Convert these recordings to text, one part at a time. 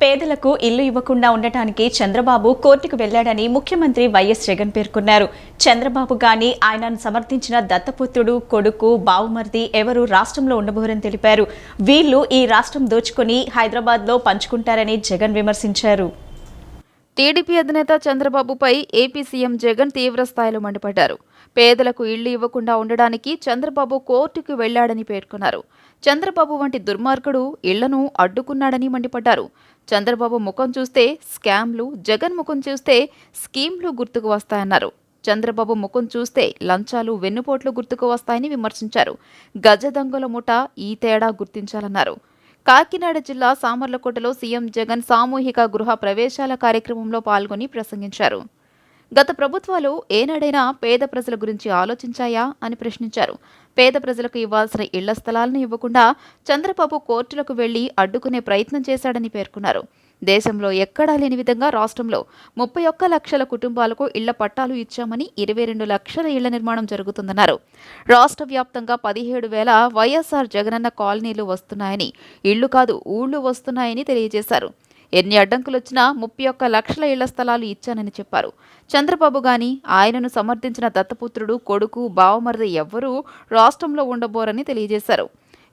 పేదలకు ఇల్లు ఇవ్వకుండా ఉండటానికి చంద్రబాబు కోర్టుకు వెళ్లాడని ముఖ్యమంత్రి వైఎస్ జగన్ పేర్కొన్నారు. చంద్రబాబు గాని ఆయనను సమర్థించిన దత్తపుత్రుడు, కొడుకు, బావుమర్ది ఎవరు రాష్ట్రంలో ఉండబోరని తెలిపారు. వీళ్లు ఈ రాష్ట్రం దోచుకుని హైదరాబాద్లో పంచుకుంటారని జగన్ విమర్శించారు. టీడీపీ అధినేత చంద్రబాబుపై ఏపీ సీఎం జగన్ తీవ్రస్థాయిలో మండిపడ్డారు. పేదలకు ఇళ్లు ఇవ్వకుండా ఉండడానికి చంద్రబాబు కోర్టుకు వెళ్లాడని పేర్కొన్నారు. చంద్రబాబు వంటి దుర్మార్గుడు ఇళ్లను అడ్డుకున్నాడని మండిపడ్డారు. చంద్రబాబు ముఖం చూస్తే స్కామ్లు, జగన్ ముఖం చూస్తే స్కీమ్లు గుర్తుకు వస్తాయన్నారు. చంద్రబాబు ముఖం చూస్తే లంచాలు, వెన్నుపోట్లు గుర్తుకు వస్తాయని విమర్శించారు. గజ దొంగల ముఠ ఈ తేడా గుర్తించాలన్నారు. కాకినాడ జిల్లా సామర్లకోటలో సీఎం జగన్ సామూహిక గృహ ప్రవేశాల కార్యక్రమంలో పాల్గొని ప్రసంగించారు. గత ప్రభుత్వాలు ఏనాడైనా పేద ప్రజల గురించి ఆలోచించాయా అని ప్రశ్నించారు. పేద ప్రజలకు ఇవ్వాల్సిన ఇళ్ల స్థలాలను ఇవ్వకుండా చంద్రబాబు కోర్టులకు వెళ్లి అడ్డుకునే ప్రయత్నం చేశాడని పేర్కొన్నారు. దేశంలో ఎక్కడా లేని విధంగా రాష్ట్రంలో 31 లక్షల కుటుంబాలకు ఇళ్ల పట్టాలు ఇచ్చామని 22 లక్షల ఇళ్ల నిర్మాణం జరుగుతుందన్నారు. రాష్ట్ర వ్యాప్తంగా 17,000 వైఎస్ఆర్ జగనన్న కాలనీలు వస్తున్నాయని, ఇళ్లు కాదు ఊళ్లు వస్తున్నాయని తెలియజేశారు. ఎన్ని అడ్డంకులొచ్చినా 31 లక్షల ఇళ్ల స్థలాలు ఇచ్చానని చెప్పారు. చంద్రబాబు గాని ఆయనను సమర్థించిన దత్తపుత్రుడు, కొడుకు, బావమరిది ఎవ్వరూ రాష్ట్రంలో ఉండబోరని తెలియజేశారు.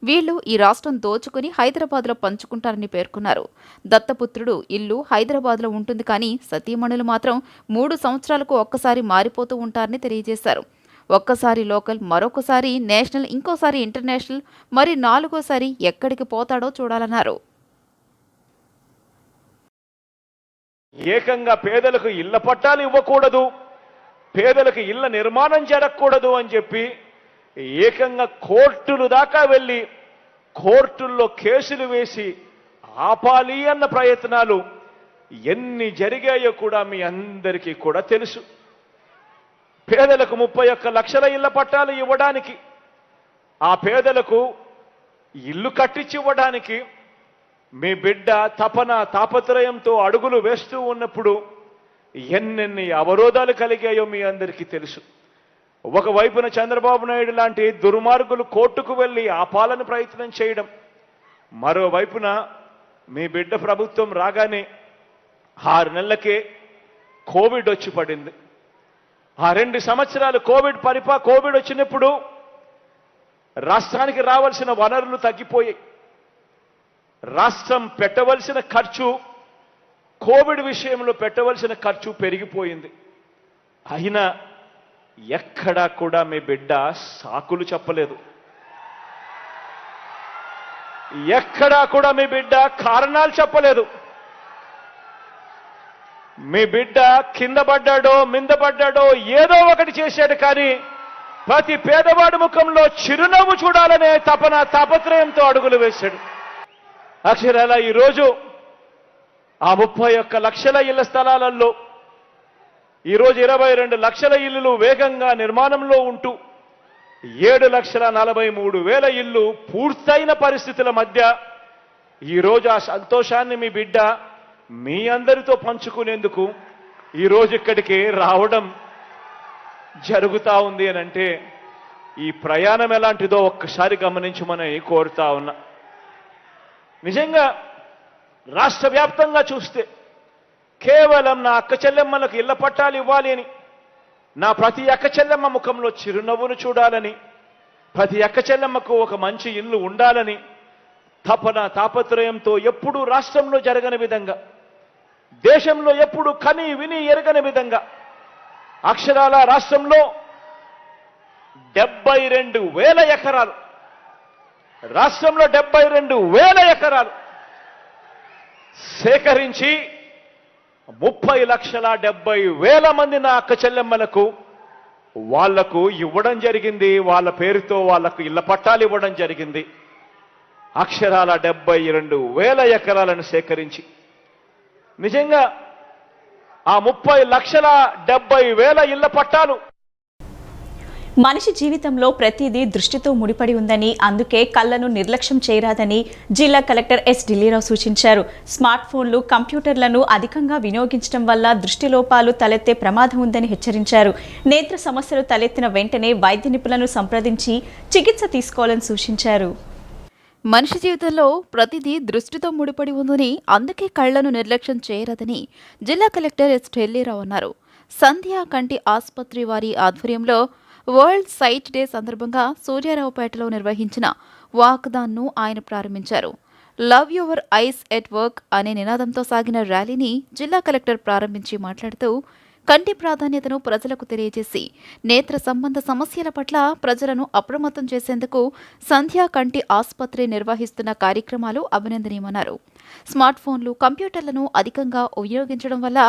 వీళ్లు ఈ రాష్ట్రం దోచుకుని హైదరాబాద్లో పంచుకుంటారని పేర్కొన్నారు. దత్తపుత్రుడు ఇల్లు హైదరాబాద్లో ఉంటుంది, కానీ సతీమణులు మాత్రం 3 సంవత్సరాలకు ఒక్కసారి మారిపోతూ ఉంటారని తెలియజేశారు. ఒక్కసారి లోకల్, మరొకసారి నేషనల్, ఇంకోసారి ఇంటర్నేషనల్, మరి 4గోసారి ఎక్కడికి పోతాడో చూడాలన్నారు. ఏకంగా పేదలకు ఇళ్ల పట్టాలు ఇవ్వకూడదు, పేదలకు ఇళ్ల నిర్మాణం జరగకూడదు అని చెప్పి ఏకంగా కోర్టులు దాకా వెళ్ళి కోర్టుల్లో కేసులు వేసి ఆపాలి అన్న ప్రయత్నాలు ఎన్ని జరిగాయో కూడా మీ అందరికీ కూడా తెలుసు. పేదలకు 31 లక్షల ఇళ్ల పట్టాలు ఇవ్వడానికి, ఆ పేదలకు ఇల్లు కట్టించి ఇవ్వడానికి మీ బిడ్డ తపన తాపత్రయంతో అడుగులు వేస్తూ ఉన్నప్పుడు ఎన్నెన్ని అవరోధాలు కలిగాయో మీ అందరికీ తెలుసు. ఒకవైపున చంద్రబాబు నాయుడు లాంటి దుర్మార్గులు కోర్టుకు వెళ్ళి ఆపాలని ప్రయత్నం చేయడం, మరోవైపున మీ బిడ్డ ప్రభుత్వం రాగానే 6 నెలలకే కోవిడ్ వచ్చి పడింది. ఆ 2 సంవత్సరాలు కోవిడ్ వచ్చినప్పుడు రాష్ట్రానికి రావాల్సిన వనరులు తగ్గిపోయాయి. రాష్ట్రం పెట్టవలసిన ఖర్చు, కోవిడ్ విషయంలో పెట్టవలసిన ఖర్చు పెరిగిపోయింది. అయినా ఎక్కడా కూడా మీ బిడ్డ సాకులు చెప్పలేదు. ఎక్కడా కూడా మీ బిడ్డ కారణాలు చెప్పలేదు. మీ బిడ్డ కింద పడ్డాడో మింద పడ్డాడో ఏదో ఒకటి చేశాడు, కానీ ప్రతి పేదవాడి ముఖంలో చిరునవ్వు చూడాలనే తాపత్రయంతో అడుగులు వేశాడు. అక్షరాల ఈరోజు ఆ 31 లక్షల ఇళ్ల స్థలాలలో ఈరోజు 22 లక్షల ఇళ్లు వేగంగా నిర్మాణంలో ఉంటూ 7,43,000 ఇళ్లు పూర్తయిన పరిస్థితుల మధ్య ఈరోజు ఆ సంతోషాన్ని మీ బిడ్డ మీ అందరితో పంచుకునేందుకు ఈరోజు ఇక్కడికి రావడం జరుగుతూ ఉంది అని అంటే ఈ ప్రయాణం ఎలాంటిదో ఒక్కసారి గమనించమని కోరుతా ఉన్నా. నిజంగా రాష్ట్ర వ్యాప్తంగా చూస్తే కేవలం నా అక్క చెల్లెమ్మలకు ఇళ్ల పట్టాలు ఇవ్వాలి అని, నా ప్రతి అక్క చెల్లెమ్మ ముఖంలో చిరునవ్వును చూడాలని, ప్రతి అక్క చెల్లెమ్మకు ఒక మంచి ఇల్లు ఉండాలని తాపత్రయంతో ఎప్పుడూ రాష్ట్రంలో జరగని విధంగా, దేశంలో ఎప్పుడు కని విని ఎరగని విధంగా అక్షరాల రాష్ట్రంలో 72,000 ఎకరాలు, రాష్ట్రంలో 72,000 ఎకరాలు సేకరించి 30,70,000 మంది నా అక్క చెల్లెమ్మలకు వాళ్లకు ఇవ్వడం జరిగింది. వాళ్ళ పేరుతో వాళ్లకు ఇళ్ల పట్టాలు ఇవ్వడం జరిగింది. అక్షరాల 72,000 ఎకరాలను సేకరించి నిజంగా ఆ 30,70,000 ఇళ్ల పట్టాలు మనిషి జీవితంలో ప్రతిదీ దృష్టితో ముడిపడి ఉందని, అందుకే కళ్లను నిర్లక్ష్యం చేయరాదని జిల్లా కలెక్టర్ ఎస్ ఢిల్లీరావు సూచించారు. స్మార్ట్ ఫోన్లు, కంప్యూటర్లను అధికంగా వినియోగించడం వల్ల దృష్టి లోపాలు తలెత్తే ప్రమాదం ఉందని హెచ్చరించారు. నేత్ర సమస్యలు తలెత్తిన వెంటనే వైద్య నిపుణులను సంప్రదించి చికిత్స తీసుకోవాలని సూచించారు. మనిషి జీవితంలో ప్రతిదీ దృష్టితో ముడిపడి ఉందని, అందుకే కళ్లను నిర్లక్ష్యం చేయరాదని జిల్లా కలెక్టర్ ఎస్ ఢిల్లీరావు అన్నారు. సంధ్య కంటి ఆసుపత్రి వారి ఆధ్వర్యంలో వరల్డ్ సైట్ డే సందర్భంగా సూర్యారావుపేటలో నిర్వహించిన వాక్దాన్ను ఆయన ప్రారంభించారు. Love your eyes at work అనే నినాదంతో సాగిన ర్యాలీని జిల్లా కలెక్టర్ ప్రారంభించి మాట్లాడుతూ కంటి ప్రాధాన్యతను ప్రజలకు తెలియజేసి నేత్ర సంబంధ సమస్యల పట్ల ప్రజలను అప్రమత్తం చేసేందుకు సంధ్యా కంటి ఆసుపత్రి నిర్వహిస్తున్న కార్యక్రమాలు అభినందనీయమన్నారు. స్మార్ట్ ఫోన్లు, కంప్యూటర్లను అధికంగా ఉపయోగించడం వల్ల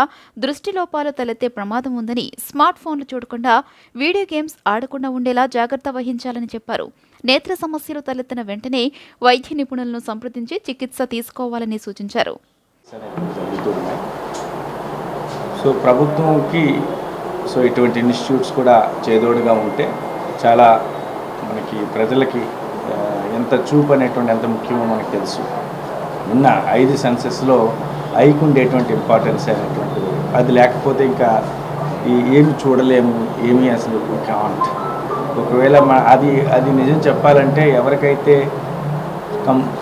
దృష్టి లోపాలు తలెత్తే ప్రమాదం ఉందని, స్మార్ట్ ఫోన్లు చూడకుండా వీడియో గేమ్స్ ఆడకుండా ఉండేలా జాగ్రత్త వహించాలని చెప్పారు. నేత్ర సమస్యలు తలెత్తిన వెంటనే వైద్య నిపుణులను సంప్రదించి చికిత్స తీసుకోవాలని సూచించారు. సో ప్రభుత్వంకి ఇటువంటి ఇన్స్టిట్యూట్స్ కూడా చేదోడుగా ఉంటే చాలా మనకి ప్రజలకి ఎంత చూపు అనేటువంటి ఎంత ముఖ్యమో మనకు తెలుసు. ఉన్న 5 సెన్సెస్లో ఐకి ఉండేటువంటి ఇంపార్టెన్స్ అనేటువంటిది, అది లేకపోతే ఇంకా ఏమి చూడలేము, ఏమీ అసలు కాంట్. ఒకవేళ అది నిజం చెప్పాలంటే ఎవరికైతే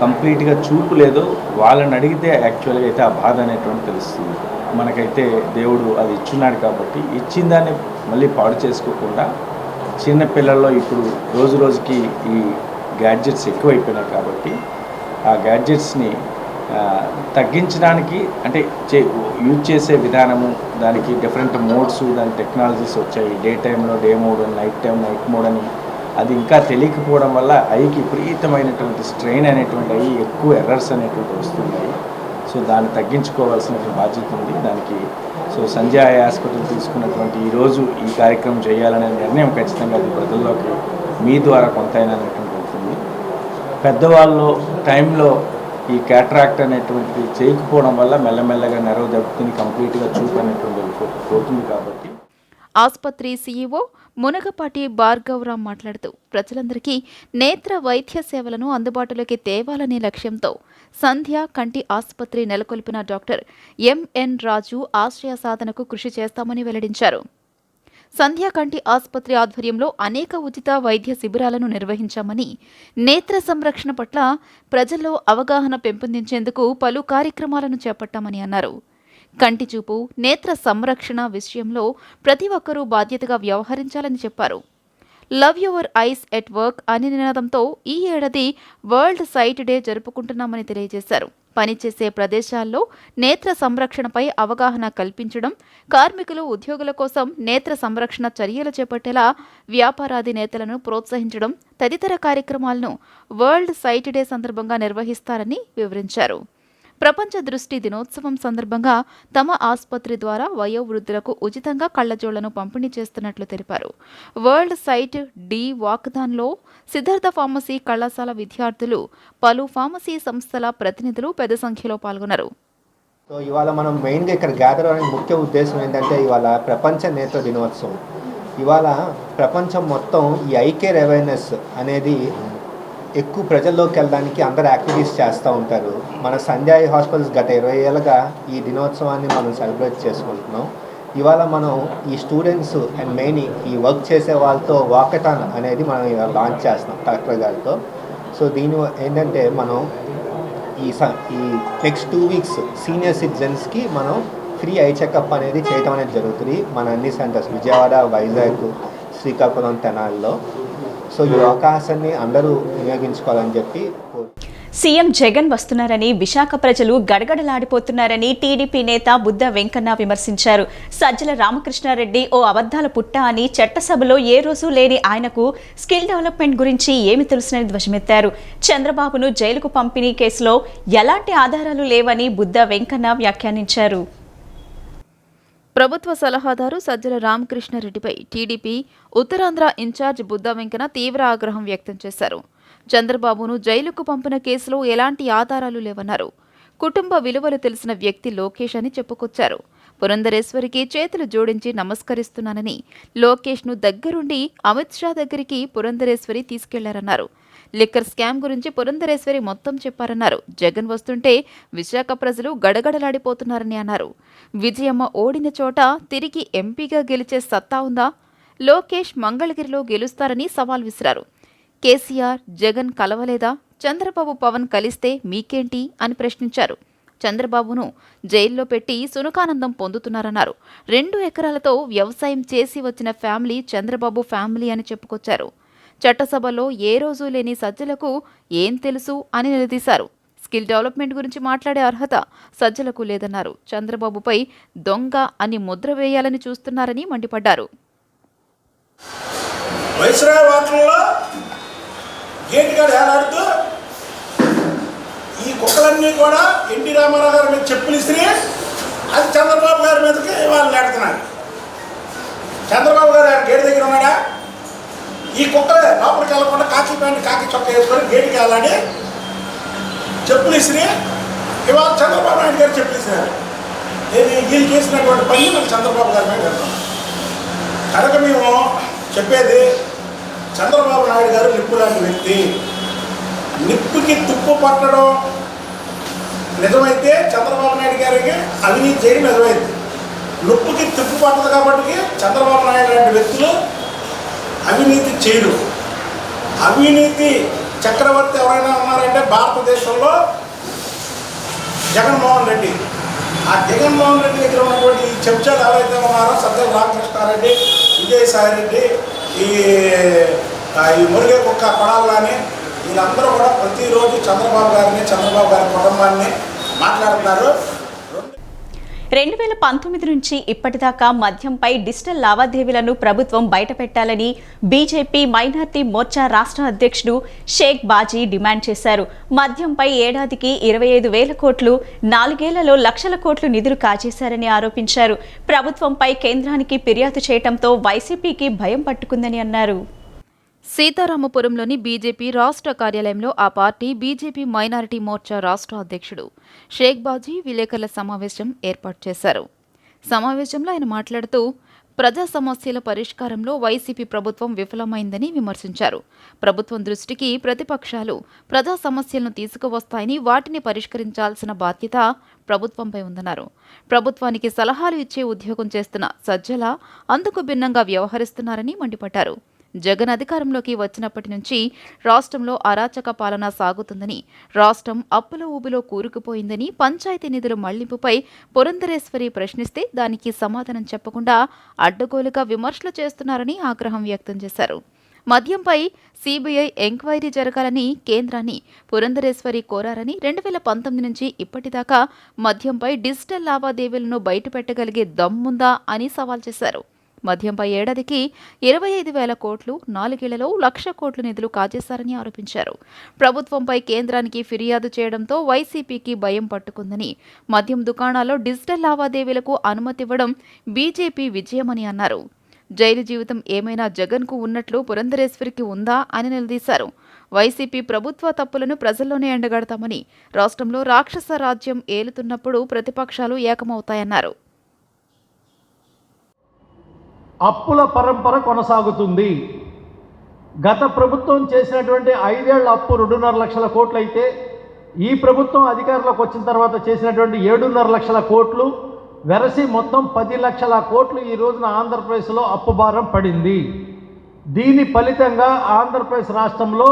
కంప్లీట్గా చూపు లేదో వాళ్ళని అడిగితే యాక్చువల్గా అయితే ఆ బాధ అనేటువంటి తెలుస్తుంది. మనకైతే దేవుడు అది ఇచ్చున్నాడు కాబట్టి ఇచ్చిన దాన్ని మళ్ళీ పాడు చేసుకోకుండా, చిన్న పిల్లల్లో ఇప్పుడు రోజు రోజుకి ఈ గ్యాడ్జెట్స్ ఎక్కువైపోయినాయి కాబట్టి ఆ గ్యాడ్జెట్స్ని తగ్గించడానికి అంటే యూజ్ చేసే విధానము, దానికి డిఫరెంట్ మోడ్స్, దాని టెక్నాలజీస్ వచ్చాయి. డే టైంలో డే మోడ్ అని, నైట్ టైం నైట్ మోడ్ అని. అది ఇంకా తెలియకపోవడం వల్ల ఐకి విపరీతమైనటువంటి స్ట్రెయిన్ అనేటువంటి ఎక్కువ ఎర్రర్స్ అనేటువంటి వస్తున్నాయి. సో దాన్ని తగ్గించుకోవాల్సినటువంటి బాధ్యత ఉంది దానికి. సంధ్య ఐ హాస్పిటల్ తీసుకున్నటువంటి ఈరోజు ఈ కార్యక్రమం చేయాలనే నిర్ణయం ఖచ్చితంగా అది ప్రజల్లోకి మీ ద్వారా కొంతైనా అనేటువంటి ఉంటుంది. పెద్దవాళ్ళు టైంలో ఈ క్యాట్రాక్ట్ అనేటువంటిది చేయకపోవడం వల్ల మెల్లమెల్లగా నెరవ దెబ్బతిని కంప్లీట్గా చూపు అనేటువంటి పోతుంది కాబట్టి. ఆసుపత్రి సీఈఓ మునగపాటి భార్గవరావు మాట్లాడుతూ ప్రజలందరికీ నేత్ర వైద్య సేవలను అందుబాటులోకి తేవాలనే లక్ష్యంతో సంధ్య కంటి ఆసుపత్రి నెలకొల్పిన డాక్టర్ ఎంఎన్ రాజు ఆశయ సాధనకు కృషి చేస్తామని వెల్లడించారు. సంధ్య కంటి ఆసుపత్రి ఆధ్వర్యంలో అనేక ఉచిత వైద్య శిబిరాలను నిర్వహించామని, నేత్ర సంరక్షణ పట్ల ప్రజల్లో అవగాహన పెంపొందించేందుకు పలు కార్యక్రమాలను చేపట్టామని అన్నారు. కంటి చూపు, నేత్ర సంరక్షణ విషయంలో ప్రతి ఒక్కరూ బాధ్యతగా వ్యవహరించాలని చెప్పారు. Love your eyes at work అనే నినాదంతో ఈ ఏడాది వరల్డ్ సైట్ డే జరుపుకుంటున్నామని తెలియజేశారు. పనిచేసే ప్రదేశాల్లో నేత్ర సంరక్షణపై అవగాహన కల్పించడం, కార్మికులు, ఉద్యోగుల కోసం నేత్ర సంరక్షణ చర్యలు చేపట్టేలా వ్యాపారాధినేతలను ప్రోత్సహించడం తదితర కార్యక్రమాలను వరల్డ్ సైట్ డే సందర్భంగా నిర్వహిస్తారని వివరించారు. ప్రపంచ దృష్టి దినోత్సవం సందర్భంగా తమ ఆసుపత్రి ద్వారా వయోవృద్ధులకు ఉచితంగా కళ్లజోళ్లను పంపిణీ చేస్తున్నట్లు తెలిపారు. వరల్డ్ సైట్ డి వాకథాన్లో సిద్ధార్థ ఫార్మసీ కళాశాల విద్యార్థులు, పలు ఫార్మసీ సంస్థల ప్రతినిధులు పెద్ద సంఖ్యలో పాల్గొన్నారు. సో ఇవాళ మనం మెయిన్గా ఇక్కడ గ్యాదర్ అనే ముఖ్య ఉద్దేశం ఏంటంటే ఇవాళ ప్రపంచ నేత్ర దినోత్సవం. ఇవాళ ప్రపంచం మొత్తం ఈ ఐ కేర్ అవేర్నెస్ అనేది ఎక్కువ ప్రజల్లోకి వెళ్ళడానికి అందరు యాక్టివిటీస్ చేస్తూ ఉంటారు. మన సంధ్య ఐ హాస్పిటల్స్ గత 20 ఏళ్ళుగా ఈ దినోత్సవాన్ని మనం సెలబ్రేట్ చేసుకుంటున్నాం. ఇవాళ మనం ఈ స్టూడెంట్స్ అండ్ మెయిన్ ఈ వర్క్ చేసే వాళ్ళతో వాకథాన్ అనేది మనం ఇవాళ లాంచ్ చేస్తున్నాం కలెక్టర్ గారితో. సో దీని ఏంటంటే మనం ఈ నెక్స్ట్ 2 వీక్స్ సీనియర్ సిటిజన్స్కి మనం ఫ్రీ ఐ చెకప్ అనేది చేయటం అనేది జరుగుతుంది మన అన్ని సెంటర్స్ విజయవాడ, వైజాగ్, శ్రీకాకుళం, తెనాలిలో. సో ఈ అవకాశాన్ని అందరూ వినియోగించుకోవాలని చెప్పి సీఎం జగన్ వస్తున్నారని విశాఖ ప్రజలు గడగడలాడిపోతున్నారని టీడీపీ నేత బుద్ధ వెంకన్న విమర్శించారు. సజ్జల రామకృష్ణారెడ్డి ఓ అబద్ధాల పుట్ట అని, చట్టసభలో ఏ రోజు లేని ఆయనకు స్కిల్ డెవలప్మెంట్ గురించి ఏమి తెలుసునని ధ్వజమెత్తారు. చంద్రబాబును జైలుకు పంపిణీ కేసులో ఎలాంటి ఆధారాలు లేవని బుద్ధ వెంకన్న వ్యాఖ్యానించారు. ప్రభుత్వ సలహాదారు సజ్జల రామకృష్ణారెడ్డిపై టీడీపీ ఉత్తరాంధ్ర ఇన్ఛార్జ్ బుద్ధ వెంకన్న తీవ్ర ఆగ్రహం వ్యక్తం చేశారు. చంద్రబాబును జైలుకు పంపిన కేసులో ఎలాంటి ఆధారాలు లేవన్నారు. కుటుంబ విలువలు తెలిసిన వ్యక్తి లోకేష్ అని చెప్పుకొచ్చారు. పురంధరేశ్వరికి చేతులు జోడించి నమస్కరిస్తున్నానని, లోకేష్ను దగ్గరుండి అమిత్ షా దగ్గరికి పురంధరేశ్వరి తీసుకెళ్లారన్నారు. లిక్కర్ స్కామ్ గురించి పురంధరేశ్వరి మొత్తం చెప్పారన్నారు. జగన్ వస్తుంటే విశాఖ ప్రజలు గడగడలాడిపోతున్నారని అన్నారు. విజయమ్మ ఓడిన చోట తిరిగి ఎంపీగా గెలిచే సత్తా ఉందా? లోకేష్ మంగళగిరిలో గెలుస్తారని సవాల్ విసిరారు. కేసీఆర్, జగన్ కలవలేదా? చంద్రబాబు, పవన్ కలిస్తే మీకేంటి అని ప్రశ్నించారు. చంద్రబాబును జైల్లో పెట్టి సునకానందం పొందుతున్నారన్నారు. 2 ఎకరాలతో వ్యవసాయం చేసి వచ్చిన ఫ్యామిలీ చంద్రబాబు ఫ్యామిలీ అని చెప్పుకొచ్చారు. చట్టసభలో ఏ రోజూ లేని సజ్జలకు ఏం తెలుసు అని నిలదీశారు. స్కిల్ డెవలప్మెంట్ గురించి మాట్లాడే అర్హత సజ్జలకు లేదన్నారు. చంద్రబాబుపై దొంగ అని ముద్ర వేయాలని చూస్తున్నారని మండిపడ్డారు. ఈ కుక్కలన్నీ కూడా ఎన్టీ రామారావు గారి మీద చెప్పులు ఇసిరి అది చంద్రబాబు గారి మీదకి వాళ్ళు నెడుతున్నారు. చంద్రబాబు గారు గేటు దగ్గర ఉన్నాడా? ఈ కుక్కలే లోపలికి వెళ్ళకుండా కాకి ప్యాంట్ కాకి చొక్క వేసుకొని గేటుకి వెళ్ళాలని చెప్పులు ఇసిరి ఇవాళ చంద్రబాబు నాయుడు గారు చెప్పులు ఇసిరారు. వీళ్ళు చేసినటువంటి పని మనకు చంద్రబాబు గారి మీద వెళ్తాం. కనుక మేము చెప్పేది, చంద్రబాబు నాయుడు గారు నిప్పు లాంటి వ్యక్తి. నిప్పుకి తుప్పు పట్టడం నిజమైతే చంద్రబాబు నాయుడు గారికి అవినీతి చేయడం నిజమైంది. నిప్పుకి తుప్పు పట్టదు కాబట్టి చంద్రబాబు నాయుడు లాంటి వ్యక్తులు అవినీతి చేయరు. అవినీతి చక్రవర్తి ఎవరైనా ఉన్నారంటే భారతదేశంలో జగన్మోహన్ రెడ్డి. ఆ జగన్మోహన్ రెడ్డి దగ్గర ఉన్నటువంటి ఈ చెంచాలు ఎవరైతే ఉన్నారో సజ్జల రామకృష్ణారెడ్డి, విజయసాయి రెడ్డి, ఈ మురుగే కుక్క కొడాలని వీళ్ళందరూ కూడా ప్రతిరోజు చంద్రబాబు గారిని, చంద్రబాబు గారి కుటుంబాన్ని మాట్లాడుతున్నారు. 2019 నుంచి ఇప్పటిదాకా మద్యంపై డిజిటల్ లావాదేవీలను ప్రభుత్వం బయటపెట్టాలని బీజేపీ మైనార్టీ మోర్చా రాష్ట్ర అధ్యక్షుడు షేక్ బాజీ డిమాండ్ చేశారు. మద్యంపై ఏడాదికి 25,000 కోట్లు, 4 ఏళ్లలో లక్షల కోట్లు నిధులు కాజేశారని ఆరోపించారు. ప్రభుత్వంపై కేంద్రానికి ఫిర్యాదు చేయడంతో వైసీపీకి భయం పట్టుకుందని అన్నారు. సీతారామపురంలోని బీజేపీ రాష్ట్ర కార్యాలయంలో ఆ పార్టీ బీజేపీ మైనారిటీ మోర్చా రాష్ట్ర అధ్యక్షుడు షేక్ బాజీ విలేకరుల సమావేశం ఏర్పాటు చేశారు. సమావేశంలో ఆయన మాట్లాడుతూ ప్రజా సమస్యల పరిష్కారంలో వైసీపీ ప్రభుత్వం విఫలమైందని విమర్శించారు. ప్రభుత్వం దృష్టికి ప్రతిపక్షాలు ప్రజా సమస్యలను తీసుకువస్తాయని, వాటిని పరిష్కరించాల్సిన బాధ్యత ప్రభుత్వంపై ఉందన్నారు. ప్రభుత్వానికి సలహాలు ఇచ్చే ఉద్యోగం చేస్తున్న సజ్జల అందుకు భిన్నంగా వ్యవహరిస్తున్నారని మండిపడ్డారు. జగన్ అధికారంలోకి వచ్చినప్పటి నుంచి రాష్ట్రంలో అరాచక పాలన సాగుతుందని, రాష్ట్రం అప్పుల ఊబిలో కూరుకుపోయిందని, పంచాయతీ నిధుల మళ్లింపుపై పురంధరేశ్వరి ప్రశ్నిస్తే దానికి సమాధానం చెప్పకుండా అడ్డగోలుగా విమర్శలు చేస్తున్నారని ఆగ్రహం వ్యక్తం చేశారు. మద్యంపై సీబీఐ ఎంక్వైరీ జరగాలని కేంద్రాన్ని పురంధరేశ్వరి కోరారని, 2019 నుంచి ఇప్పటిదాకా మద్యంపై డిజిటల్ లావాదేవీలను బయటపెట్టగలిగే దమ్ముందా అని సవాల్ చేశారు. మద్యంపై ఏడాదికి 25,000 కోట్లు, 4 ఏళ్లలో 1,00,000 కోట్లు నిధులు కాజేశారని ఆరోపించారు. ప్రభుత్వంపై కేంద్రానికి ఫిర్యాదు చేయడంతో వైసీపీకి భయం పట్టుకుందని, మద్యం దుకాణాల్లో డిజిటల్ లావాదేవీలకు అనుమతివ్వడం బీజేపీ విజయమని అన్నారు. జైలు జీవితం ఏమైనా జగన్కు ఉన్నట్లు పురంధరేశ్వరికి ఉందా అని నిలదీశారు. వైసీపీ ప్రభుత్వ తప్పులను ప్రజల్లోనే ఎండగడతామని, రాష్ట్రంలో రాక్షస రాజ్యం ఏలుతున్నప్పుడు ప్రతిపక్షాలు ఏకమవుతాయన్నారు. అప్పుల పరంపర కొనసాగుతుంది. గత ప్రభుత్వం చేసినటువంటి 5 ఏళ్ల అప్పు 2.5 లక్షల కోట్లు అయితే, ఈ ప్రభుత్వం అధికారంలోకి వచ్చిన తర్వాత చేసినటువంటి 7.5 లక్షల కోట్లు వెరసి మొత్తం 10 లక్షల కోట్లు ఈ రోజున ఆంధ్రప్రదేశ్లో అప్పు భారం పడింది. దీని ఫలితంగా ఆంధ్రప్రదేశ్ రాష్ట్రంలో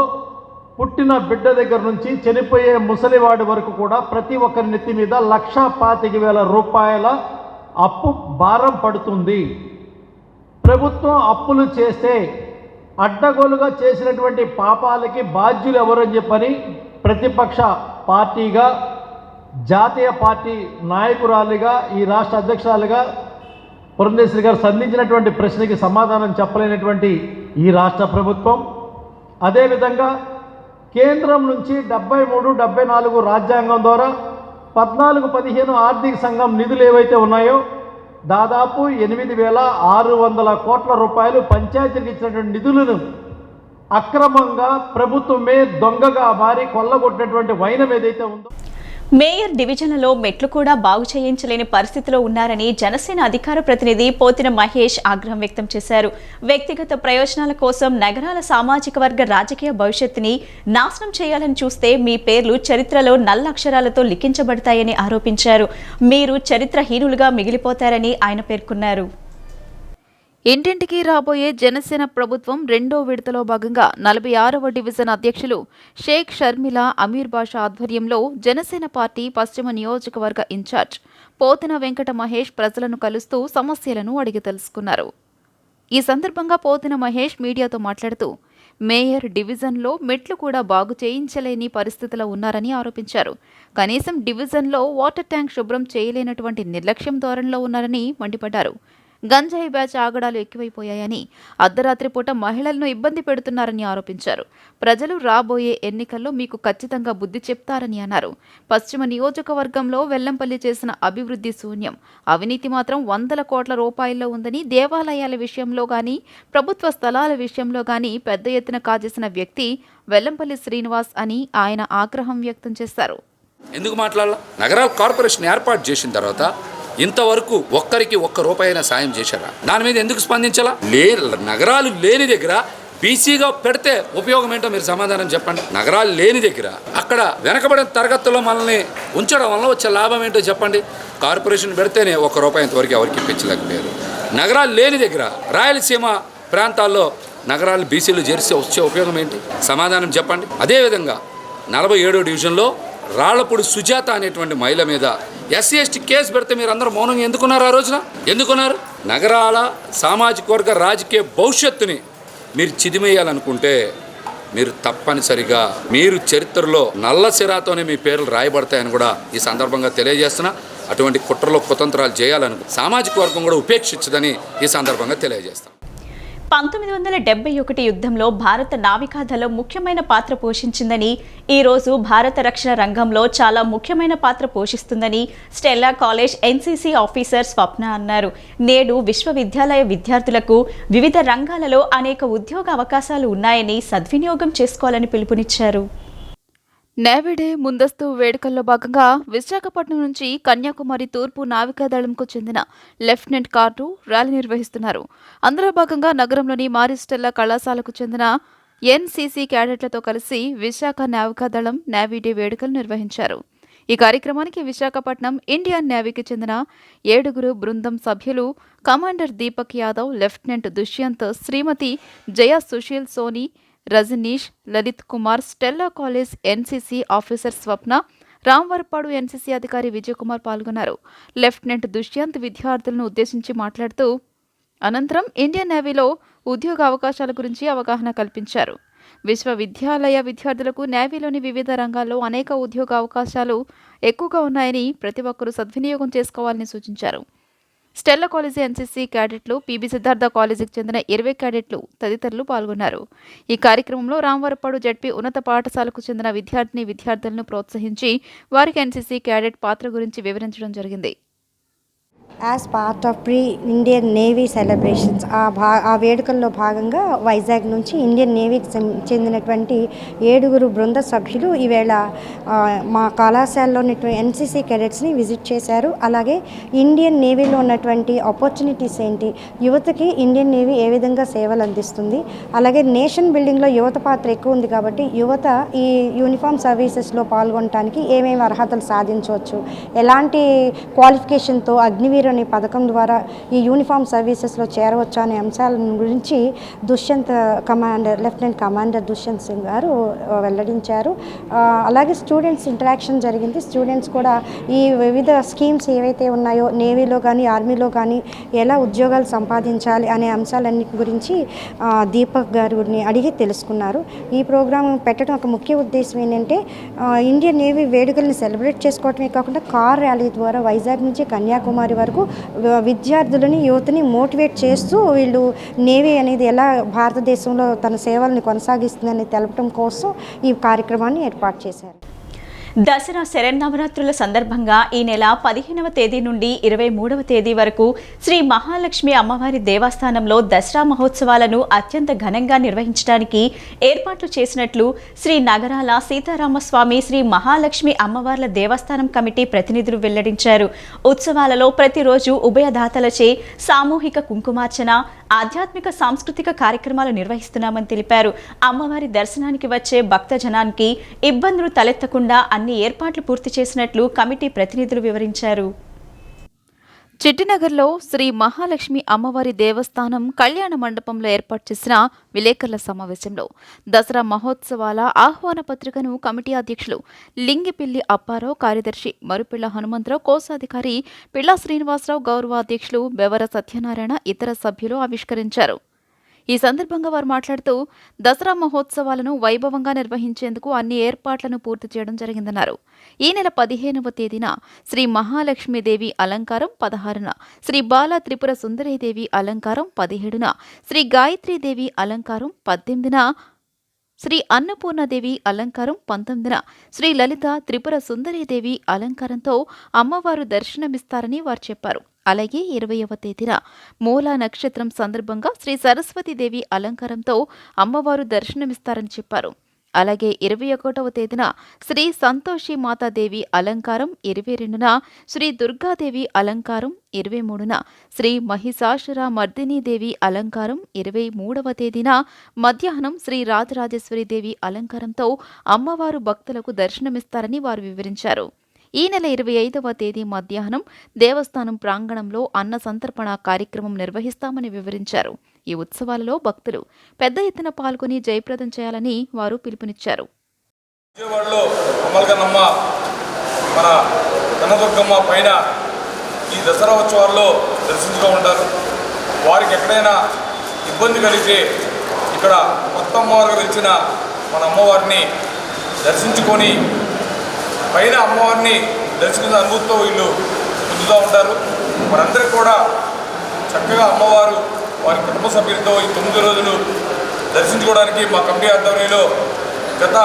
పుట్టిన బిడ్డ దగ్గర నుంచి చనిపోయే ముసలివాడి వరకు కూడా ప్రతి ఒక్కరి నెత్తి మీద 1,25,000 రూపాయల అప్పు భారం పడుతుంది. ప్రభుత్వం అప్పులు చేస్తే అడ్డగోలుగా చేసినటువంటి పాపాలకి బాధ్యులు ఎవరని చెప్పని ప్రతిపక్ష పార్టీగా, జాతీయ పార్టీ నాయకురాలిగా, ఈ రాష్ట్ర అధ్యక్షురాలుగా పురంధేశ్వరి గారు సంధించినటువంటి ప్రశ్నకి సమాధానం చెప్పలేనటువంటి ఈ రాష్ట్ర ప్రభుత్వం, అదేవిధంగా కేంద్రం నుంచి 73, 74 రాజ్యాంగం ద్వారా 14-15 ఆర్థిక సంఘం నిధులు ఏవైతే ఉన్నాయో దాదాపు 8,600 కోట్ల రూపాయలు పంచాయతీలకు ఇచ్చినటువంటి నిధులను అక్రమంగా ప్రభుత్వమే దొంగగా మారి కొల్లగొట్టినటువంటి వైనం ఏదైతే ఉందో, మేయర్ డివిజన్లలో మెట్లు కూడా బాగు చేయించలేని పరిస్థితిలో ఉన్నారని జనసేన అధికార ప్రతినిధి పోతిన మహేష్ ఆగ్రహం వ్యక్తం చేశారు. వ్యక్తిగత ప్రయోజనాల కోసం నగరాల సామాజిక వర్గ రాజకీయ భవిష్యత్తుని నాశనం చేయాలని చూస్తే మీ పేర్లు చరిత్రలో నల్ల అక్షరాలతో లిఖించబడతాయని ఆరోపించారు. మీరు చరిత్రహీనులుగా మిగిలిపోతారని ఆయన పేర్కొన్నారు. ఇంటింటికి రాబోయే జనసేన ప్రభుత్వం రెండో విడతలో భాగంగా 46వ డివిజన్ అధ్యక్షులు షేక్ షర్మిల అమీర్ బాషా ఆధ్వర్యంలో జనసేన పార్టీ పశ్చిమ నియోజకవర్గ ఇన్ఛార్జ్ పోతిన వెంకట మహేష్ ప్రజలను కలుస్తూ సమస్యలను అడిగి తెలుసుకున్నారు. ఈ సందర్భంగా పోతిన మహేష్ మీడియాతో మాట్లాడుతూ మేయర్ డివిజన్లో మెట్లు కూడా బాగు చేయించలేని పరిస్థితిలో ఉన్నారని ఆరోపించారు. కనీసం డివిజన్లో వాటర్ ట్యాంక్ శుభ్రం చేయలేనటువంటి నిర్లక్ష్యం ధోరణిలో ఉన్నారని మండిపడ్డారు. గంజాయి బ్యాచ్ ఆగడాలు ఎక్కువైపోయాయని, అర్ధరాత్రి పూట మహిళలను ఇబ్బంది పెడుతున్నారని ఆరోపించారు. ప్రజలు రాబోయే ఎన్నికల్లో మీకు ఖచ్చితంగా బుద్ధి చెప్తారని అన్నారు. పశ్చిమ నియోజకవర్గంలో వెల్లంపల్లి చేసిన అభివృద్ధి శూన్యం, అవినీతి మాత్రం 100 కోట్ల రూపాయల్లో ఉందని, దేవాలయాల విషయంలో గానీ ప్రభుత్వ స్థలాల విషయంలో గానీ పెద్ద ఎత్తున కాజేసిన వ్యక్తి వెల్లంపల్లి శ్రీనివాస్ అని ఆయన ఆగ్రహం వ్యక్తం చేశారు. ఎందుకు మాట్లాడాల? నగరాల కార్పొరేషన్ ఏర్పాటు చేసిన తర్వాత ఇంతవరకు ఒక్కరికి ₹1 సాయం చేశారా? దాని మీద ఎందుకు స్పందించాలా? నగరాలు లేని దగ్గర బీసీగా పెడితే ఉపయోగం ఏంటో మీరు సమాధానం చెప్పండి. నగరాలు లేని దగ్గర అక్కడ వెనకబడిన తరగతుల్లో మనల్ని ఉంచడం వల్ల వచ్చే లాభం ఏంటో చెప్పండి. కార్పొరేషన్ పెడితేనే ₹1 ఇంతవరకు ఎవరికి ఇప్పించలేకపోయారు. నగరాలు లేని దగ్గర రాయలసీమ ప్రాంతాల్లో నగరాలు బీసీలు చేరిస్తే వచ్చే ఉపయోగం ఏంటి? సమాధానం చెప్పండి. అదేవిధంగా 47వ డివిజన్లో రాళ్లపూడి సుజాత అనేటువంటి మహిళ మీద SC/ST కేసు పెడితే మీరు అందరూ మౌనంగా ఎందుకున్నారు? ఆ రోజున ఎందుకున్నారు? నగరాల సామాజిక వర్గ రాజకీయ భవిష్యత్తుని మీరు చిదిమేయాలనుకుంటే మీరు తప్పనిసరిగా మీరు చరిత్రలో నల్ల సిరాతోనే మీ పేర్లు రాయబడతాయని కూడా ఈ సందర్భంగా తెలియజేస్తున్నా. అటువంటి కుట్రలో కుతంత్రాలు చేయాలనుకో సామాజిక వర్గం కూడా ఉపేక్షించదని ఈ సందర్భంగా తెలియజేస్తాం. 1971 యుద్ధంలో భారత నావికాదళం ముఖ్యమైన పాత్ర పోషించిందని, ఈ రోజు భారత రక్షణ రంగంలో చాలా ముఖ్యమైన పాత్ర పోషిస్తుందని స్టెల్లా కాలేజ్ NCC ఆఫీసర్ స్వప్న అన్నారు. నేడు విశ్వవిద్యాలయ విద్యార్థులకు వివిధ రంగాలలో అనేక ఉద్యోగ అవకాశాలు ఉన్నాయని సద్వినియోగం చేసుకోవాలని పిలుపునిచ్చారు. నేవీ డే ముందస్తు వేడుకల్లో భాగంగా విశాఖపట్నం నుంచి కన్యాకుమారి తూర్పు నావికాదళంకు చెందిన లెఫ్టినెంట్ కార్డు ర్యాలీ నిర్వహిస్తున్నారు. అందులో భాగంగా నగరంలోని మారిస్టెల్లా కళాశాలకు చెందిన NCC క్యాడెట్లతో కలిసి విశాఖ నావికాదళం నేవీ డే వేడుకలు నిర్వహించారు. ఈ కార్యక్రమానికి విశాఖపట్నం ఇండియన్ నేవీకి చెందిన 7 బృందం సభ్యులు commander Deepak Yadav, lieutenant Dushyant, Shrimati Jaya Sushil Soni, Rajnish, Lalit Kumar, Stella college NCC officer Swapna, Ramavarapadu NCC అధికారి విజయ్ కుమార్ పాల్గొన్నారు. లెఫ్టినెంట్ దుష్యంత్ విద్యార్థులను ఉద్దేశించి మాట్లాడుతూ అనంతరం ఇండియన్ నేవీలో ఉద్యోగ అవకాశాల గురించి అవగాహన కల్పించారు. విశ్వవిద్యాలయ విద్యార్థులకు నేవీలోని వివిధ రంగాల్లో అనేక ఉద్యోగ అవకాశాలు ఎక్కువగా ఉన్నాయని ప్రతి ఒక్కరూ సద్వినియోగం చేసుకోవాలని సూచించారు. Stella college NCC క్యాడెట్లు, PB Siddhartha కాలేజీకి చెందిన 20 క్యాడెట్లు తదితరులు పాల్గొన్నారు. ఈ కార్యక్రమంలో రాంవరపాడు ZP ఉన్నత పాఠశాలకు చెందిన విద్యార్థులను ప్రోత్సహించి వారికి NCC క్యాడెట్ పాత్ర గురించి వివరించడం జరిగింది. As part of Indian navy celebrations ఆ వేడుకల్లో భాగంగా వైజాగ్ నుంచి ఇండియన్ నేవీకి చెందినటువంటి 7 బృంద సభ్యులు ఈవేళ మా కళాశాలలో ఉన్నటువంటి NCC క్యాడెట్స్ని విజిట్ చేశారు. అలాగే ఇండియన్ నేవీలో ఉన్నటువంటి ఆపర్చునిటీస్ ఏంటి, యువతకి ఇండియన్ నేవీ ఏ విధంగా సేవలు అందిస్తుంది, అలాగే నేషన్ బిల్డింగ్లో యువత పాత్ర ఎక్కువ ఉంది కాబట్టి యువత ఈ యూనిఫామ్ సర్వీసెస్లో పాల్గొనడానికి ఏమేమి అర్హతలు సాధించవచ్చు, ఎలాంటి క్వాలిఫికేషన్తో అగ్నివీర్ అనే పథకం ద్వారా ఈ యూనిఫామ్ సర్వీసెస్లో చేరవచ్చు అనే అంశాల గురించి లెఫ్టినెంట్ కమాండర్ దుష్యంత్ సింగ్ గారు వెల్లడించారు. అలాగే స్టూడెంట్స్ ఇంటరాక్షన్ జరిగింది. స్టూడెంట్స్ కూడా ఈ వివిధ స్కీమ్స్ ఏవైతే ఉన్నాయో నేవీలో కానీ ఆర్మీలో కానీ ఎలా ఉద్యోగాలు సంపాదించాలి అనే అంశాలన్నిటి గురించి దీపక్ గారిని అడిగి తెలుసుకున్నారు. ఈ ప్రోగ్రాం పెట్టడం ఒక ముఖ్య ఉద్దేశం ఏంటంటే ఇండియన్ నేవీ వేడుకల్ని సెలబ్రేట్ చేసుకోవటమే కాకుండా కార్ ర్యాలీ ద్వారా వైజాగ్ నుంచి కన్యాకుమారి వరకు విద్యార్థులని యువతని మోటివేట్ చేస్తూ వీళ్ళు నేవీ అనేది ఎలా భారతదేశంలో తన సేవల్ని కొనసాగిస్తుందని తెలపడం కోసం ఈ కార్యక్రమాన్ని ఏర్పాటు చేశారు. దసరా శరన్నవరాత్రుల సందర్భంగా ఈ నెల 15వ తేదీ నుండి 23వ తేదీ వరకు శ్రీ మహాలక్ష్మి అమ్మవారి దేవస్థానంలో దసరా మహోత్సవాలను అత్యంత ఘనంగా నిర్వహించడానికి ఏర్పాట్లు చేసినట్లు శ్రీ నగరాల సీతారామస్వామి శ్రీ మహాలక్ష్మి అమ్మవార్ల దేవస్థానం కమిటీ ప్రతినిధులు వెల్లడించారు. ఉత్సవాలలో ప్రతిరోజు ఉభయదాతలచే సామూహిక కుంకుమార్చన, ఆధ్యాత్మిక సాంస్కృతిక కార్యక్రమాలు నిర్వహిస్తున్నామని తెలిపారు. అమ్మవారి దర్శనానికి వచ్చే భక్తజనానికి ఇబ్బందులు తలెత్తకుండా అన్ని ఏర్పాట్లు పూర్తి చేసినట్లు కమిటీ ప్రతినిధులు వివరించారు. చిట్టినగర్లో శ్రీ మహాలక్ష్మి అమ్మవారి దేవస్థానం కళ్యాణ మండపంలో ఏర్పాటు చేసిన విలేకరుల సమావేశంలో దసరా మహోత్సవాల ఆహ్వాన పత్రికను కమిటీ అధ్యక్షులు లింగిపిల్లి అప్పారావు, కార్యదర్శి మరుపిళ్ల హనుమంతరావు, కోశాధికారి పిళ్లా శ్రీనివాసరావు, గౌరవ అధ్యక్షులు బెవర సత్యనారాయణ, ఇతర సభ్యులు ఆవిష్కరించారు. ఈ సందర్భంగా వారు మాట్లాడుతూ దసరా మహోత్సవాలను వైభవంగా నిర్వహించేందుకు అన్ని ఏర్పాట్లను పూర్తి చేయడం జరిగిందన్నారు. ఈ నెల 15వ తేదీన శ్రీ మహాలక్ష్మీదేవి అలంకారం, 16న శ్రీ బాల త్రిపుర సుందరీదేవి అలంకారం, 17న శ్రీ గాయత్రీదేవి అలంకారం, 18న శ్రీ అన్నపూర్ణదేవి అలంకారం, 19న శ్రీ లలిత త్రిపుర సుందరీదేవి అలంకారంతో అమ్మవారు దర్శనమిస్తారని వారు చెప్పారు. అలాగే 20వ తేదీన మూలా నక్షత్రం సందర్భంగా శ్రీ సరస్వతీదేవి అలంకారంతో అమ్మవారు దర్శనమిస్తారని చెప్పారు. అలాగే 21వ తేదీన శ్రీ సంతోషి మాతాదేవి అలంకారం, 22న శ్రీ దుర్గాదేవి అలంకారం, 23న శ్రీ మహిషాసుర మర్దినీదేవి అలంకారం, 23వ తేదీన మధ్యాహ్నం శ్రీ రాజరాజేశ్వరీదేవి అలంకారంతో అమ్మవారు భక్తులకు దర్శనమిస్తారని వారు వివరించారు. ఈ నెల 25వ తేదీ మధ్యాహ్నం దేవస్థానం ప్రాంగణంలో అన్న సంతర్పణ కార్యక్రమం నిర్వహిస్తామని వివరించారు. ఈ ఉత్సవాలలో భక్తులు పెద్ద ఎత్తున పాల్గొని జయప్రదం చేయాలని వారు పిలుపునిచ్చారు. విజయవాడలో అమలగన్నమ్మ మన కనదుర్గమ్మ పైన ఈ దసరా ఉత్సవాల్లో దర్శించుతూ ఉంటారు. వారికి ఎక్కడైనా ఇబ్బంది కలిగితే ఇక్కడ కొత్త అమ్మవారుగా వెలిచిన మన అమ్మవారిని దర్శించుకొని పైన అమ్మవారిని దర్శించిన అనుభూతితో వీళ్ళు పొందుతూ ఉంటారు. మనందరికీ కూడా చక్కగా అమ్మవారు వారి కుటుంబ సభ్యులతో ఈ 9 రోజులు దర్శించుకోవడానికి మా కమిటీ ఆధ్వర్యంలో గత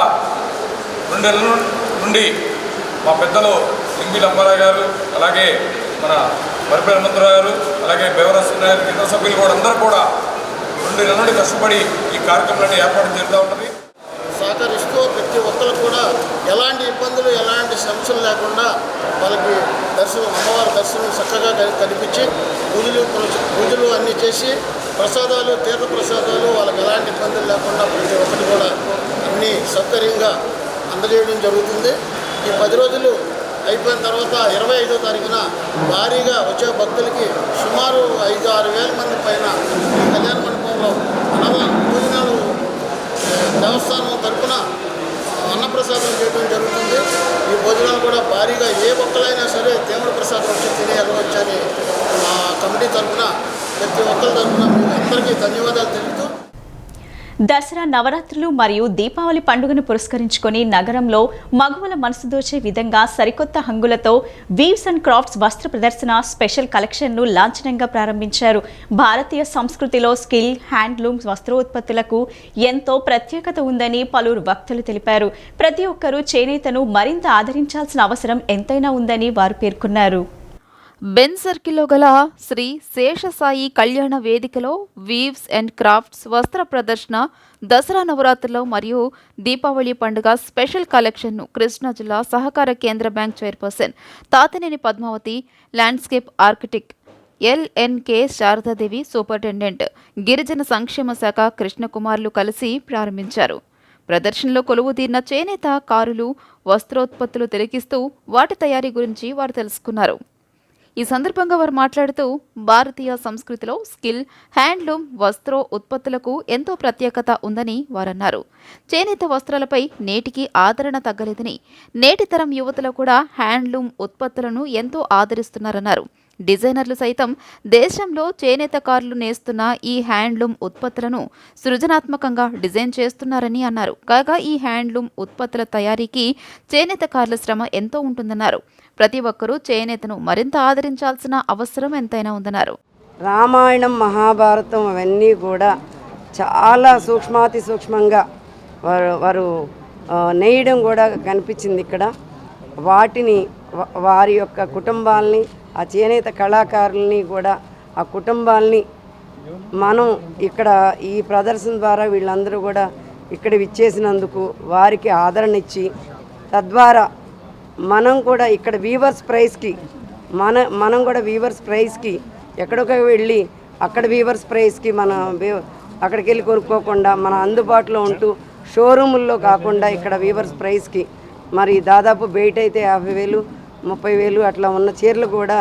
2 నెలల నుండి మా పెద్దలు లింగిపిల్లి అప్పారావు గారు, అలాగే మన మరిపిల్లి హనుమంతరావు గారు, అలాగే బెవర సత్యనారాయణ, ఇతర సభ్యులు కూడా అందరూ కూడా 2 నెలల నుండి కష్టపడి ఈ కార్యక్రమాన్ని ఏర్పాటు చేస్తూ ఉంటుంది. సహకరిస్తూ ప్రతి ఒక్కరు కూడా ఎలాంటి ఇబ్బందులు, ఎలాంటి సమస్యలు లేకుండా వాళ్ళకి అమ్మవారి దర్శనం చక్కగా కనిపించి పూజలు అన్నీ చేసి ప్రసాదాలు, తీర్థ ప్రసాదాలు వాళ్ళకి ఎలాంటి ఇబ్బందులు లేకుండా ప్రతి ఒక్కరు కూడా అన్నీ సౌకర్యంగా అందజేయడం జరుగుతుంది. ఈ 10 రోజులు అయిపోయిన తర్వాత 25వ తారీఖున భారీగా వచ్చే భక్తులకి సుమారు 5-6 వేల మంది పైన ఈ కళ్యాణ మండపంలో భోజనాలు దేవస్థానం తరఫున అన్నప్రసాదం చేయడం జరుగుతుంది. ఈ భోజనాలు కూడా భారీగా ఏ ఒక్కరైనా సరే దేవుడి ప్రసాదం వచ్చి తిని వెళ్ళవచ్చని మా కమిటీ తరఫున ప్రతి ఒక్కరి తరఫున మీకు అందరికీ ధన్యవాదాలు తెలుపుతూ, దసరా, నవరాత్రులు మరియు దీపావళి పండుగను పురస్కరించుకొని నగరంలో మగువల మనసు దోచే విధంగా సరికొత్త హంగులతో వీవ్స్ అండ్ క్రాఫ్ట్స్ వస్త్ర ప్రదర్శన స్పెషల్ కలెక్షన్ను లాంఛనంగా ప్రారంభించారు. భారతీయ సంస్కృతిలో స్కిల్, హ్యాండ్లూమ్ వస్త్రోత్పత్తులకు ఎంతో ప్రత్యేకత ఉందని పలువురు వక్తలు తెలిపారు. ప్రతి ఒక్కరూ చేనేతను మరింత ఆదరించాల్సిన అవసరం ఎంతైనా ఉందని వారు పేర్కొన్నారు. బెన్ సర్కిల్లో గల శ్రీ శేషసాయి కళ్యాణ వేదికలో వీవ్స్ అండ్ క్రాఫ్ట్స్ వస్త్ర ప్రదర్శన దసరా, నవరాత్రులు మరియు దీపావళి పండుగ స్పెషల్ కలెక్షన్ను కృష్ణా జిల్లా సహకార కేంద్ర bank chairperson Tatineni Padmavati, landscape architect LNK Sharadadevi, superintendent గిరిజన సంక్షేమ శాఖ కృష్ణకుమార్లు కలిసి ప్రారంభించారు. ప్రదర్శనలో కొలువుదీరిన చేనేత కారులు వస్త్రోత్పత్తులు తిలకిస్తూ వాటి తయారీ గురించి వారు తెలుసుకున్నారు. ఈ సందర్భంగా వారు మాట్లాడుతూ భారతీయ సంస్కృతిలో స్కిల్, హ్యాండ్లూమ్ వస్త్రో ఉత్పత్తులకు ఎంతో ప్రత్యేకత ఉందని వారన్నారు. చేనేత వస్త్రాలపై నేటికి ఆదరణ తగ్గలేదని, నేటి తరం యువతలో కూడా హ్యాండ్లూమ్ ఉత్పత్తులను ఎంతో ఆదరిస్తున్నారన్నారు. డిజైనర్లు సైతం దేశంలో చేనేతకారులు నేస్తున్న ఈ హ్యాండ్లూమ్ ఉత్పత్తులను సృజనాత్మకంగా డిజైన్ చేస్తున్నారని అన్నారు. కాగా ఈ హ్యాండ్లూమ్ ఉత్పత్తుల తయారీకి చేనేతకారుల శ్రమ ఎంతో ఉంటుందన్నారు. ప్రతి ఒక్కరూ చేనేతను మరింత ఆదరించాల్సిన అవసరం ఎంతైనా ఉందన్నారు. రామాయణం, మహాభారతం అవన్నీ కూడా చాలా సూక్ష్మాతి సూక్ష్మంగా వారు నేయడం కూడా కనిపించింది ఇక్కడ. వాటిని వారి యొక్క కుటుంబాలని, ఆ చేనేత కళాకారుల్ని కూడా, ఆ కుటుంబాలని మనం ఇక్కడ ఈ ప్రదర్శన ద్వారా వీళ్ళందరూ కూడా ఇక్కడ విచ్చేసినందుకు వారికి ఆదరణ ఇచ్చి, తద్వారా మనం కూడా ఇక్కడ వీవర్స్ ప్రైస్కి మనం కూడా వీవర్స్ ప్రైస్కి ఎక్కడికి వెళ్ళి అక్కడ వీవర్స్ ప్రైస్కి అక్కడికి వెళ్ళి కొనుక్కోకుండా మన అందుబాటులో ఉంటూ షోరూముల్లో కాకుండా ఇక్కడ వీవర్స్ ప్రైస్కి మరి దాదాపు బయట అయితే 50,000, 30,000 అట్లా ఉన్న చీరలు కూడా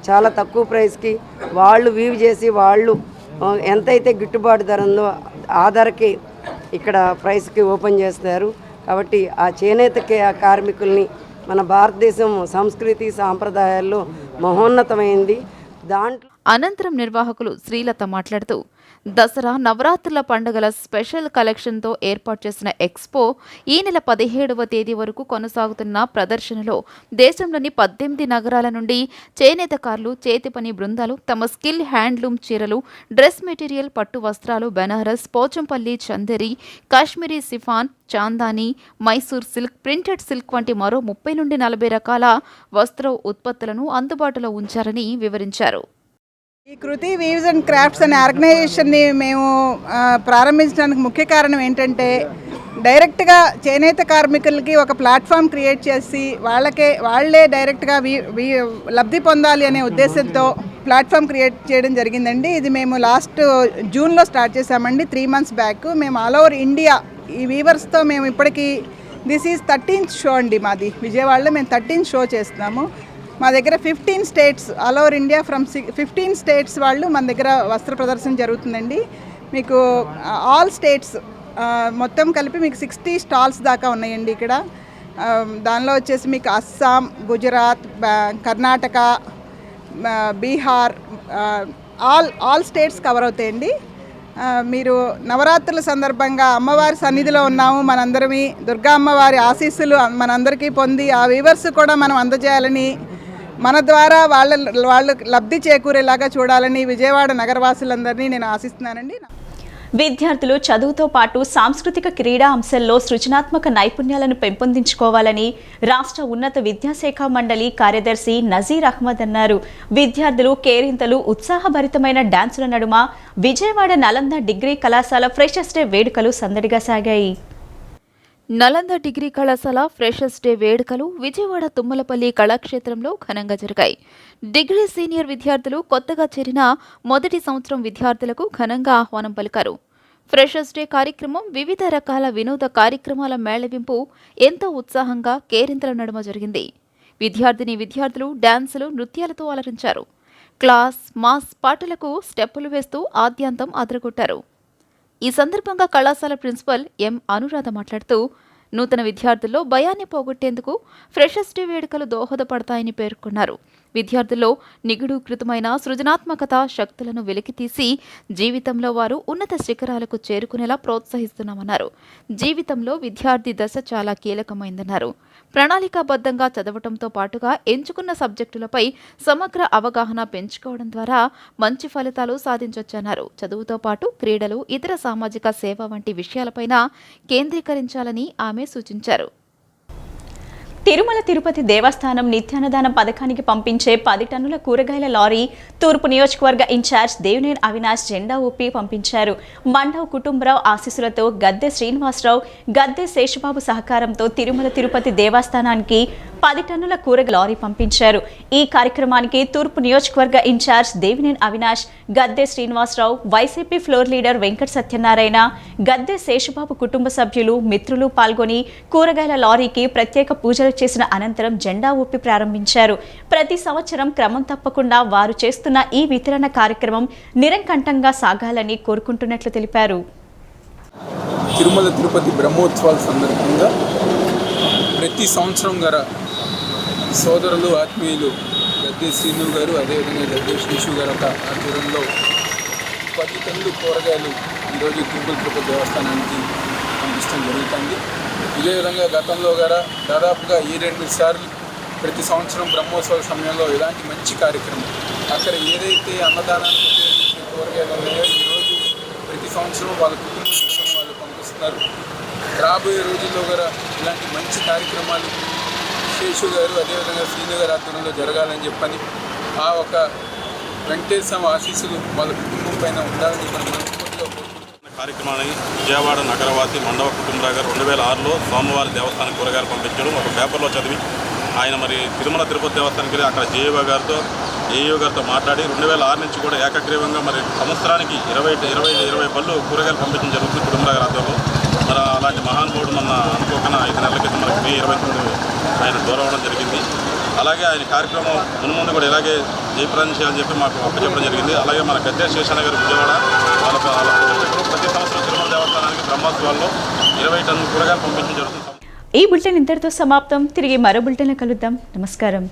చాలా తక్కువ ప్రైస్కి వాళ్ళు వీవ్ చేసి వాళ్ళు ఎంతైతే గిట్టుబాటు ధర ఉందో ఆ ధరకి ఇక్కడ ప్రైస్కి ఓపెన్ చేస్తారు. కాబట్టి ఆ చేనేత కార్మికుల్ని మన భారతదేశం సంస్కృతి సాంప్రదాయాల్లో మహోన్నతమైంది. దాంట్లో అనంతరం నిర్వాహకులు శ్రీలత మాట్లాడుతూ దసరా నవరాత్రుల పండుగల స్పెషల్ కలెక్షన్తో ఏర్పాటు చేసిన ఎక్స్పో ఈ నెల 17వ తేదీ వరకు కొనసాగుతున్న ప్రదర్శనలో దేశంలోని 18 నగరాల నుండి చేనేతకారులు, చేతి పని బృందాలు తమ స్కిల్ హ్యాండ్లూమ్ చీరలు, డ్రెస్ మెటీరియల్, పట్టు వస్త్రాలు, Banaras, Pochampally, Chanderi, Kashmiri chiffon, Chandani, Mysore silk, printed silk వంటి మరో 30 నుండి 40 రకాల వస్త్ర ఉత్పత్తులను అందుబాటులో ఉంచారని వివరించారు. ఈ కృతి వీవ్స్ అండ్ క్రాఫ్ట్స్ అనే ఆర్గనైజేషన్ని మేము ప్రారంభించడానికి ముఖ్య కారణం ఏంటంటే డైరెక్ట్గా చేనేత కార్మికులకి ఒక ప్లాట్ఫామ్ క్రియేట్ చేసి వాళ్ళే డైరెక్ట్గా లబ్ధి పొందాలి అనే ఉద్దేశంతో ప్లాట్ఫామ్ క్రియేట్ చేయడం జరిగిందండి. ఇది మేము లాస్ట్ జూన్లో స్టార్ట్ చేసామండి, 3 months బ్యాక్. మేము ఆల్ ఓవర్ ఇండియా ఈ వీవర్స్తో మేము ఇప్పటికీ దిస్ ఈజ్ 13th షో అండి మాది. విజయవాడలో మేము 13th షో చేస్తున్నాము. మా దగ్గర 15 states all over India from 15 states వాళ్ళు మన దగ్గర వస్త్ర ప్రదర్శన జరుగుతుందండి. మీకు ఆల్ స్టేట్స్ మొత్తం కలిపి మీకు 60 stalls దాకా ఉన్నాయండి ఇక్కడ. దానిలో వచ్చేసి మీకు Assam, Gujarat, Karnataka, Bihar all states cover అవుతాయండి. మీరు నవరాత్రుల సందర్భంగా అమ్మవారి సన్నిధిలో ఉన్నాము మనందరమీ. దుర్గా అమ్మవారి ఆశీస్సులు మనందరికీ పొంది ఆ వీవర్స్ కూడా మనం అందజేయాలని, మన ద్వారా వాళ్ళు లబ్ధి చేకూరేలాగా చూడాలని విజయవాడ నగరవాసులందరినీ నేను ఆశిస్తున్నానండి. విద్యార్థులు చదువుతో పాటు సాంస్కృతిక క్రీడా అంశాల్లో సృజనాత్మక నైపుణ్యాలను పెంపొందించుకోవాలని రాష్ట్ర ఉన్నత విద్యాశాఖ మండలి కార్యదర్శి నజీర్ అహ్మద్ అన్నారు. విద్యార్థులు కేరింతలు, ఉత్సాహభరితమైన డాన్సుల నడుమ విజయవాడ నలంద డిగ్రీ కళాశాల ఫ్రెషర్స్ డే వేడుకలు సందడిగా సాగాయి. నలంద డిగ్రీ కళాశాల ఫ్రెషర్స్ డే వేడుకలు విజయవాడ తుమ్మలపల్లి కళాక్షేత్రంలో ఘనంగా జరిగాయి. డిగ్రీ సీనియర్ విద్యార్థులు, కొత్తగా చేరిన మొదటి సంవత్సరం విద్యార్థులకు ఘనంగా ఆహ్వానం పలికారు. ఫ్రెషర్స్ డే కార్యక్రమం వివిధ రకాల వినోద కార్యక్రమాల మేళవింపు ఎంతో ఉత్సాహంగా కేరింతల నడుమ జరిగింది. విద్యార్థులు డాన్సులు, నృత్యాలతో అలరించారు. క్లాస్, మాస్ పాటలకు స్టెప్పులు వేస్తూ ఆద్యంతం అదరగొట్టారు. ఈ సందర్భంగా కళాశాల ప్రిన్సిపల్ ఎం అనురాధ మాట్లాడుతూ నూతన విద్యార్థుల్లో భయాన్ని పోగొట్టేందుకు ఫ్రెషర్స్ డే వేడుకలు దోహదపడతాయని పేర్కొన్నారు. విద్యార్థుల్లో నిగుడీకృతమైన సృజనాత్మకత శక్తులను వెలికితీసి జీవితంలో వారు ఉన్నత శిఖరాలకు చేరుకునేలా ప్రోత్సహిస్తున్నామన్నారు. జీవితంలో విద్యార్థి దశ చాలా కీలకమైందన్నారు. ప్రణాళికాబద్ధంగా చదవటంతో పాటుగా ఎంచుకున్న సబ్జెక్టులపై సమగ్ర అవగాహన పెంచుకోవడం ద్వారా మంచి ఫలితాలు సాధించొచ్చన్నారు. చదువుతో పాటు క్రీడలు, ఇతర సామాజిక సేవ వంటి విషయాలపైన కేంద్రీకరించాలని ఆమె సూచించారు. తిరుమల తిరుపతి దేవస్థానం నిత్యాన్నదాన పథకానికి పంపించే 10 టన్నుల కూరగాయల లారీ తూర్పు నియోజకవర్గ ఇన్ఛార్జ్ దేవినేని అవినాష్ జెండా ఊపి పంపించారు. మండవ్ కుటుంబరావు ఆశీస్సులతో గద్దె శ్రీనివాసరావు, గద్దె శేషబాబు సహకారంతో తిరుమల తిరుపతి దేవస్థానానికి 10 టన్నుల కూరగాయల లారీ పంపించారు. ఈ కార్యక్రమానికి తూర్పు నియోజకవర్గ incharge Devineni Avinash, Gadde Srinivasarao, YCP floor leader Venkata Satyanarayana, Gadde Seshababu కుటుంబ సభ్యులు, మిత్రులు పాల్గొని కూరగాయల లారీకి ప్రత్యేక పూజలు చేసిన అనంతరం జెండా ఊపి ప్రారంభించారు. ప్రతి సంవత్సరం క్రమం తప్పకుండా వారు చేస్తున్న ఈ వితరణ కార్యక్రమం నిరంకంఠంగా సాగాలని కోరుకుంటున్నట్లు తెలిపారు. తిరుమల తిరుపతి బ్రహ్మోత్సవాల సందర్భంగా ప్రతి సంవత్సరం గల సోదరులు, ఆత్మీయులు గద్దె శ్రీను గారు, అదేవిధంగా గద్దె శేషు గారు ఆధ్వర్యంలో 10 టన్నులు కూరగాయలు ఈరోజు తిరుమల తిరుపతి దేవస్థానానికి పంపించడం జరుగుతుంది. ఇదే విధంగా గతంలో గారా దాదాపుగా 2 సార్లు ప్రతి సంవత్సరం బ్రహ్మోత్సవాల సమయంలో ఇలాంటి మంచి కార్యక్రమం అక్కడ ఏదైతే అన్నదానానికి ఉపయోగించే కూరగాయలు ఉన్నాయో ఈరోజు ప్రతి సంవత్సరం వాళ్ళ కుటుంబ కోసం వాళ్ళు పంపిస్తున్నారు. రాబోయే రోజుల్లో కూడా ఇలాంటి మంచి కార్యక్రమాలు శేషు గారు, అదేవిధంగా శ్రీను గారి ఆధ్వర్యంలో జరగాలని చెప్పని ఆ ఒక వెంకటేశ్వర ఆశీస్సులు వాళ్ళ కుటుంబం పైన ఉండాలని మనం మనస్ఫూర్తిగా కార్యక్రమాన్ని విజయవాడ నగరవాసి మండవ కుటుంబరావు గారు 2006లో సోమవారి దేవస్థానం కూరగాయలు పంపించడం ఒక పేపర్లో చదివి ఆయన మరి తిరుమల తిరుపతి దేవస్థానానికి వెళ్ళి అక్కడ ఏఈఓ గారితో మాట్లాడి 2006 నుంచి కూడా ఏకగ్రీవంగా మరి సంవత్సరానికి 20 బళ్ళు కూరగాయలు పంపించడం జరుగుతుంది కుటుంబరావు గారి ఆధ్వర్యంలో. మరి అలాంటి మహానుభావుడు మన అనుకోకుండా 5 నెలల క్రితం మనకి May 29 ఆయన దూరం అవడం జరిగింది. అలాగే ఆయన కార్యక్రమం మున్ముందు కూడా ఇలాగే జయప్రదం చేయాలని చెప్పి మాకు అప్పచెప్పడం జరిగింది. అలాగే మన గద్దె శేషన్న గారు విజయవాడ వాళ్ళ ప్రతి సంవత్సరం తిరుమల దేవస్థానానికి బ్రహ్మోత్సవాల్లో 20 టన్నుల కూరగాయలు పంపించడం జరుగుతుంది. ఈ బులెటిన్ ఇంతటితో సమాప్తం. తిరిగి మరో బులెటిన్లో కలుద్దాం. నమస్కారం.